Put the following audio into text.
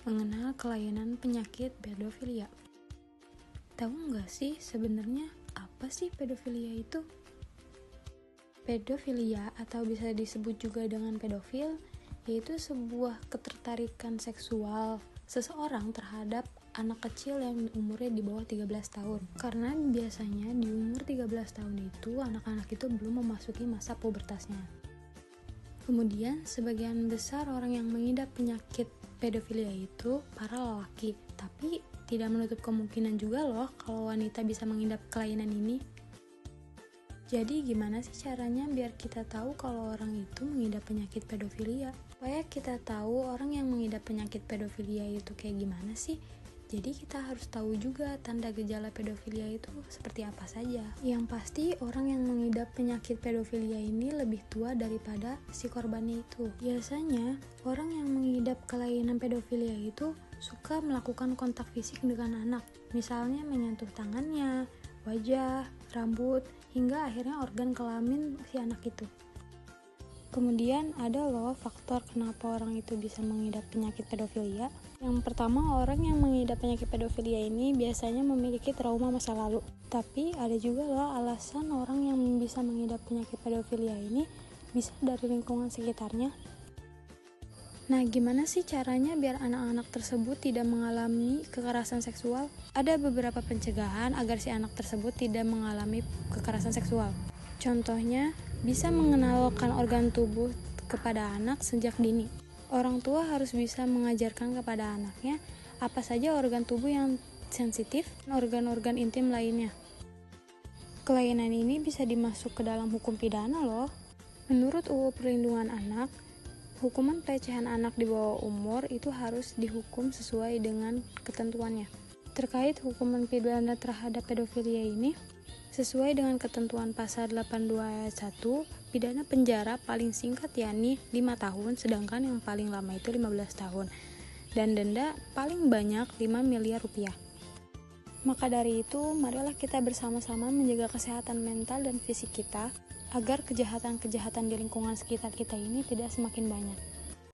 mengenal kelainan penyakit pedofilia. Tahu nggak sih sebenarnya apa sih pedofilia itu? Pedofilia atau bisa disebut juga dengan pedofil yaitu sebuah ketertarikan seksual seseorang terhadap anak kecil yang umurnya di bawah 13 tahun. Karena biasanya di umur 13 tahun itu anak-anak itu belum memasuki masa pubertasnya. Kemudian sebagian besar orang yang mengidap penyakit pedofilia itu para lelaki, tapi tidak menutup kemungkinan juga loh kalau wanita bisa mengidap kelainan ini. Jadi gimana sih caranya biar kita tahu kalau orang itu mengidap penyakit pedofilia? Supaya kita tahu orang yang mengidap penyakit pedofilia itu kayak gimana sih? Jadi kita harus tahu juga tanda gejala pedofilia itu seperti apa saja. Yang pasti orang yang mengidap penyakit pedofilia ini lebih tua daripada si korbannya itu. Biasanya orang yang mengidap kelainan pedofilia itu suka melakukan kontak fisik dengan anak. Misalnya menyentuh tangannya, wajah, rambut, hingga akhirnya organ kelamin si anak itu. Kemudian ada loh faktor kenapa orang itu bisa mengidap penyakit pedofilia. Yang pertama, orang yang mengidap penyakit pedofilia ini biasanya memiliki trauma masa lalu. Tapi ada juga loh alasan orang yang bisa mengidap penyakit pedofilia ini bisa dari lingkungan sekitarnya. Nah, gimana sih caranya biar anak-anak tersebut tidak mengalami kekerasan seksual? Ada beberapa pencegahan agar si anak tersebut tidak mengalami kekerasan seksual. Contohnya, bisa mengenalkan organ tubuh kepada anak sejak dini. Orang tua harus bisa mengajarkan kepada anaknya apa saja organ tubuh yang sensitif dan organ-organ intim lainnya. Kelainan ini bisa dimasuk ke dalam hukum pidana loh. Menurut UU Perlindungan Anak, hukuman pelecehan anak di bawah umur itu harus dihukum sesuai dengan ketentuannya. Terkait hukuman pidana terhadap pedofilia ini, sesuai dengan ketentuan pasal 82 ayat 1, pidana penjara paling singkat yakni 5 tahun, sedangkan yang paling lama itu 15 tahun, dan denda paling banyak 5 miliar rupiah. Maka dari itu, marilah kita bersama-sama menjaga kesehatan mental dan fisik kita, agar kejahatan-kejahatan di lingkungan sekitar kita ini tidak semakin banyak.